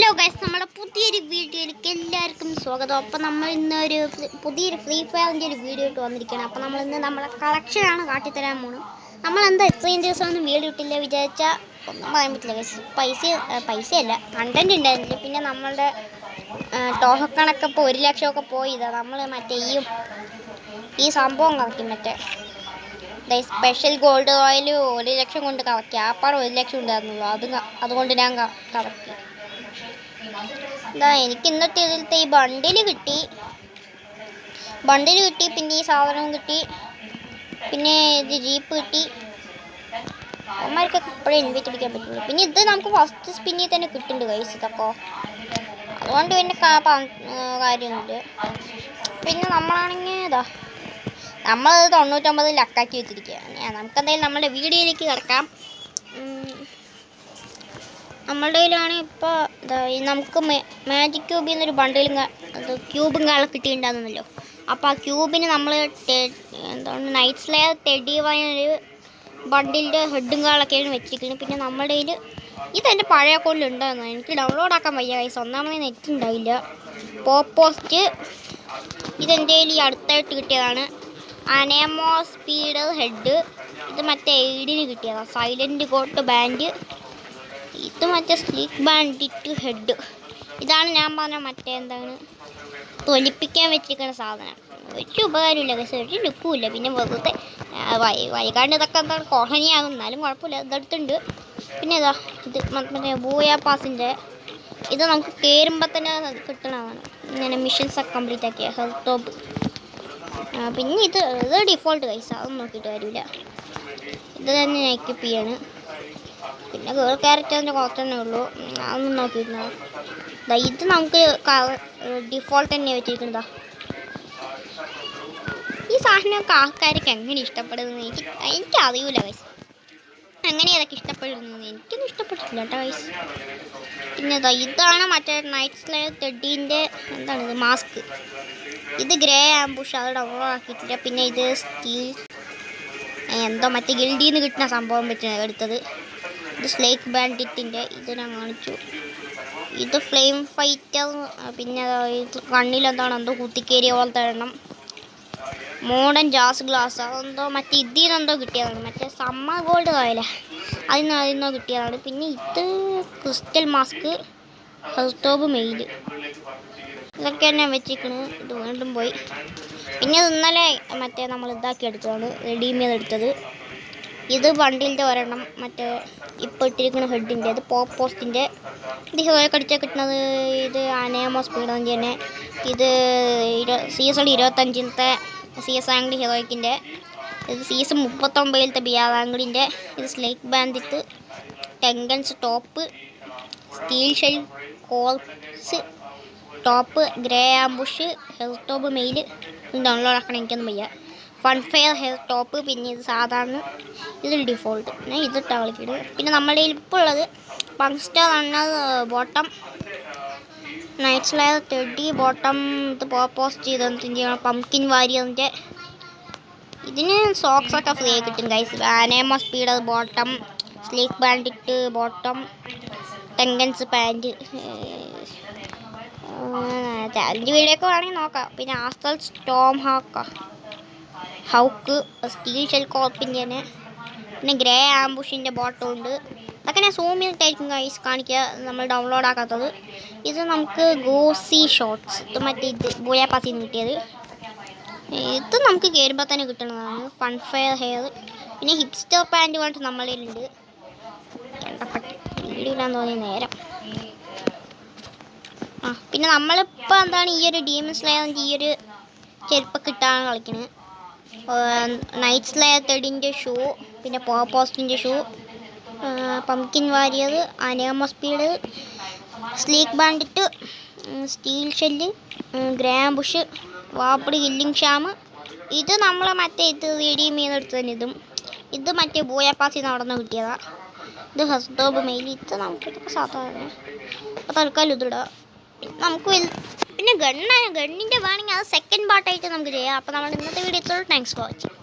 Hello guys, നമ്മുടെ പുതിയൊരു വീഡിയോയിലേക്ക് എല്ലാവർക്കും സ്വാഗതം. അപ്പോൾ നമ്മൾ ഇന്നൊരു പുതിയൊരു ഫ്രീ ഫയറിൻ്റെ ഒരു വീഡിയോ ഇട്ട് വന്നിരിക്കുകയാണ്. അപ്പോൾ നമ്മൾ ഇന്ന് നമ്മളെ കളക്ഷനാണ് കാട്ടിത്തരാൻ പോകുന്നത്. നമ്മളെന്താ ഇത്രയും ദിവസമൊന്നും വീഡിയോ ഇട്ടില്ല വിചാരിച്ചാൽ ഒന്നും പറയാൻ പറ്റില്ല ഗൈസ്. പൈസയല്ല, കണ്ടൻറ് ഉണ്ടായിരുന്നില്ല. പിന്നെ നമ്മളുടെ ടോക്കണൊക്കെ ഇപ്പോൾ 1 ലക്ഷമൊക്കെ പോയതാണ്. നമ്മൾ മറ്റേ ഈ സംഭവം കളക്കും, മറ്റേ സ്പെഷ്യൽ ഗോൾഡ് റോയൽ 1 ലക്ഷം കൊണ്ട് കളക്കി. ആ പാടെ 1 ലക്ഷം ഉണ്ടായിരുന്നുള്ളൂ. അതുകൊണ്ട് ഞാൻ കളക്കി. എനിക്ക് ഇന്നത്തെ ഇതിലത്തെ ഈ ബണ്ടിൽ കിട്ടി. പിന്നെ ഈ സാധനവും കിട്ടി. പിന്നെ ഇത് ജീപ്പ് കിട്ടി. അമ്മമാർക്കൊക്കെ ഇപ്പോഴേ ഇൻവൈറ്റ് അടിക്കാൻ പറ്റുള്ളൂ. പിന്നെ ഇത് നമുക്ക് ഫസ്റ്റ് സ്പിന്നിൽ തന്നെ കിട്ടുന്നുണ്ട് ഗൈസ് ഇതൊക്കെ. അതുകൊണ്ട് പിന്നെ കാര്യമൊന്നുമില്ല. പിന്നെ നമ്മളാണെങ്കിൽ നമ്മളത് 99 ലക്കാക്കി വെച്ചിരിക്കുകയാണ്. നമുക്കെന്തായാലും നമ്മുടെ വീഡിയോയിലേക്ക് കിടക്കാം. നമ്മളുടെ കയ്യിലാണ് ഇപ്പോൾ നമുക്ക് മാജിക് ക്യൂബിൽ നിന്നൊരു ബണ്ടിലും ക്യൂബും കാളെ കിട്ടിയിട്ടുണ്ടായിരുന്നല്ലോ. അപ്പോൾ ആ ക്യൂബിന് നമ്മൾ നൈറ്റ് സ്ലെയർ ടെഡി വൈനൊരു ബണ്ടിലിൻ്റെ ഹെഡും കാളൊക്കെയാണ് വെച്ചിരിക്കുന്നത്. പിന്നെ നമ്മുടെ കയ്യിൽ ഇതെൻ്റെ പഴയ അക്കൗണ്ടിലുണ്ടായിരുന്നു. എനിക്ക് ഡൗൺലോഡ് ആക്കാൻ വയ്യ ഗൈസ്. ഒന്നാമത് നെറ്റ് ഉണ്ടായില്ല. പോസ്റ്റ് ഇതെൻ്റെ കയ്യിൽ ഈ അടുത്തായിട്ട് കിട്ടിയതാണ്. അനേമോ സ്പീഡ് ഹെഡ്. ഇത് മറ്റേ എയ്ഡിന് കിട്ടിയതാണ്. Silent coat band. ഇത് മറ്റേ സ്ലീക്ക് ബാൻഡിറ്റ് ഹെഡ്. ഇതാണ് ഞാൻ പറഞ്ഞ മറ്റേ തൊലിപ്പിക്കാൻ വെച്ചിരിക്കുന്ന സാധനം. ഒരു ഉപകാരമില്ല ഗൈസ്, ഒരു ലുക്കുമില്ല. പിന്നെ വെറുതെ വൈകാണ്ട് ഇതൊക്കെ കോഹനിയാകും, എന്നാലും കുഴപ്പമില്ല. ഇതെടുത്തുണ്ട്. പിന്നെ ഇത് മറ്റേ ബൂയാ പാസിൻ്റെ ഇത് നമുക്ക് കയറുമ്പോൾ തന്നെ കിട്ടണതാണ്. ഇങ്ങനെ മിഷൻസൊക്കെ കംപ്ലീറ്റ് ആക്കിയ ഹെൽത്ത് ടോപ്പ്. പിന്നെ ഇത് ഡിഫോൾട്ട് ഗൈസ്, അതൊന്നും നോക്കിയിട്ട് കാര്യമില്ല. ഇത് തന്നെ എക്യുപ്പ് ചെയ്യാണ്. പിന്നെ ഗേൾ ക്യാരക്ടറിൻ്റെ കുറച്ചെണ്ണേ ഉള്ളൂ, അതൊന്നും നോക്കിയിരുന്ന. ഇത് നമുക്ക് ഡിഫോൾട്ട് തന്നെ വെച്ചിരിക്കുന്നതാ. ഈ സാധനമൊക്കെ ആൾക്കാർക്ക് എങ്ങനെ ഇഷ്ടപ്പെടുന്നത് എനിക്കറിയില്ല ഗൈസ്. എങ്ങനെ അതൊക്കെ ഇഷ്ടപ്പെടുന്നത് എനിക്കൊന്നും ഇഷ്ടപ്പെട്ടിട്ടില്ല കേട്ടോ ഗൈസ്. പിന്നെ ഇതാണ് മറ്റേ നൈറ്റ് സ്ലെയർ ടെഡീൻ്റെ മാസ്ക്. ഇത് ഗ്രേ ആംബുഷ്, അത് ഡൗൺലോഡ് ആക്കിയിട്ടില്ല. പിന്നെ ഇത് സ്റ്റീൽ മറ്റേ ഗിൽഡിൽ നിന്ന് കിട്ടുന്ന സംഭവം വെച്ച് എടുത്തത്. ഇത് സ്ലേക്ക് ബാൻഡിറ്റിൻ്റെ ഇത് ഞാൻ കാണിച്ചു. ഇത് ഫ്ലെയിം ഫൈറ്റർ. പിന്നെ ഇത് കണ്ണിലെന്തോ കുത്തിക്കേരിയ പോലത്തെ എണ്ണം. മോഡേൺ ജാസ് ഗ്ലാസ്, അതെന്തോ മറ്റേ ഇതിൽ നിന്നെന്തോ കിട്ടിയതാണ്. മറ്റേ സമ്മർ ഗോൾഡ് കായല അതിന്നോ കിട്ടിയതാണ്. പിന്നെ ഇത് ക്രിസ്റ്റൽ മാസ്ക്, ഹെൽത്തോബ് മെയിൽ. ഇതൊക്കെ തന്നെ വെച്ചിരിക്കണ്. ഇത് വീണ്ടും പോയി. പിന്നെ ഇത് ഇന്നലെ മറ്റേ നമ്മൾ ഇതാക്കി എടുത്തതാണ്, റെഡീം ചെയ്തെടുത്തത്. ഇത് ബണ്ടിലിൻ്റെ ഒരെണ്ണം. മറ്റേ ഇപ്പോൾ ഇട്ടിരിക്കുന്ന ഹെഡിൻ്റെ ഇത് പോസ്റ്റിൻ്റെ. ഇത് ഹീറോയെ കടിച്ചാൽ കിട്ടുന്നത്. ഇത് അനേമോ സ്പീഡ് തന്നെ. ഇത് സീസൺ 25-ത്തെ CS ആംഗിൾ ഹീറോയ്ക്കിൻ്റെ. ഇത് സീസൺ 39-ത്തെ ബിയാർ ആംഗിളിൻ്റെ. ഇത് സ്ലേക്ക് ബാൻഡിറ്റ്, ടെങ്കൻസ് ടോപ്പ്, സ്റ്റീൽ ഷെൽ കോൾസ് top, grey ambush, health top male. Download ആക്കണം, എനിക്കൊന്നും വയ്യ. Funfair health top. പിന്നെ ഇത് സാധാരണ, ഇത് ഡിഫോൾട്ട്. പിന്നെ ഇതിട്ടാ കളിക്കുന്നത്. പിന്നെ നമ്മുടെ കയ്യിൽ ഇപ്പോൾ ഉള്ളത് പങ്സ്റ്റർ runner bottom, night slayer teddy bottom. ഇത് പോസ്റ്റ് ചെയ്തിട്ട് പംകിൻ വാരിയറിൻ്റെ. ഇതിന് സോക്സൊക്കെ ഫ്രീ ആയി കിട്ടും guys. Anemo speed bottom, sleek bandit bottom, ടെങ്കൻസ് പാൻറ്റ്. ചാലഞ്ച് വീഡിയോ ഒക്കെ വേണമെങ്കിൽ നോക്കാം. പിന്നെ astral storm hawk, steel shell കോപ്പിൻ്റെ തന്നെ. പിന്നെ ഗ്രേ ആംബുഷിൻ്റെ ബോട്ടം ഉണ്ട്. അതൊക്കെ ഞാൻ സൂം ചെയ്തിട്ടായിരിക്കും ഗൈസ് കാണിക്കുക, നമ്മൾ ഡൗൺലോഡ് ആക്കാത്തത്. ഇത് നമുക്ക് ഗോസി ഷോർട്ട്സ്. ഇത് മറ്റേ ഇത് ബോയാ പാസിൽ നിന്ന് കിട്ടിയത്. ഇത് നമുക്ക് കയറുമ്പോൾ തന്നെ കിട്ടുന്നതാണ്. ഫൺഫെയർ ഹെയർ. പിന്നെ ഹിപ്സ്റ്റർ പാൻറ്റ് പറഞ്ഞിട്ട് നമ്മളിലുണ്ട്. വീഡിയോ ഇടാൻ തോന്നിയ നേരം. പിന്നെ നമ്മളിപ്പോൾ ഈ ഒരു ഡീമൺ സ്ലെയറിൻ്റെ ഈ ഒരു ചെരുപ്പൊക്കെ ഇട്ടാണ് കളിക്കുന്നത്. നൈറ്റ് സ്ലെയർ ടെഡിൻ്റെ ഷൂ, പിന്നെ പോസ്റ്റിൻ്റെ shoe, pumpkin warrior, anemo speed, sleek bandit, steel shell, ഗ്രാംബുഷ്, വാപ്പിഡ് ഹില്ലിംഗ് ഷാം. ഇത് നമ്മൾ മറ്റേ ഇത് റെഡീം ചെയ്തെടുത്ത് തന്നെ. ഇത് മറ്റേ ബോയാപ്പാസിൽ നിന്ന് അവിടെ നിന്ന് കിട്ടിയതാണ്. ഇത് ഹസ്ഡോബ് മെയിൽ. ഇത് നമുക്ക് ഇതൊക്കെ സാധാരണ. അപ്പോൾ തൽക്കാലം ഇതിടാം. നമുക്ക് പിന്നെ ഗണ്ണിൻ്റെ വേണമെങ്കിൽ അത് സെക്കൻഡ് പാർട്ടായിട്ട് നമുക്ക് ചെയ്യാം. അപ്പോൾ നമ്മൾ ഇന്നത്തെ വീഡിയോ ഇത്രയുള്ളൂ. Thanks for watching.